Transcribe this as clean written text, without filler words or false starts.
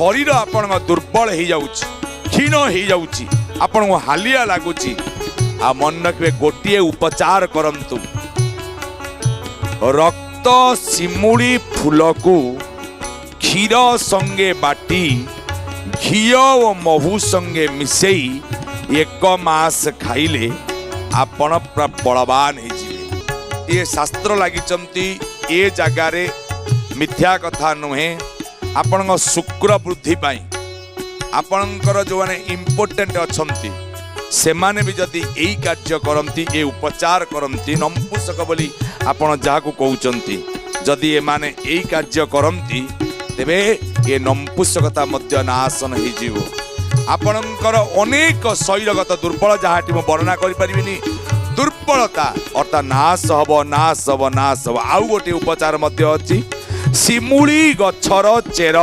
शरीर आपण दुर्बल हो जाउची क्षीण हो जाउची आपण हालिया लगुची आ मन रखिए गोटे उपचार करंतु रक्त शिमुड़ी फूल को क्षीर संगे बाटी घी और महू संगे मिसई 1 मास खाइले आपण पूरा बलवान हो ये शास्त्र लगी ये जगार मिथ्या कथा नुहे आपण शुक्र वृद्धि आपणकर जो मैंने इम्पोर्टेंट अच्छा से माने भी जदि यही कार्य करती ये उपचार करती नंपुसक बोली आपण जहाँ को कहते जदि ये माने यही कार्य करती तेबे ये नंपुसकता मध्य नाशन हो आपणकर अनेक शरीरगत दुर्बल जहाँ वर्णना करें दुर्बलता अर्थात नाश हब नाश हब नाश हब आउ गोटे उपचार मध्य अच्छी शिमुली गछर चेर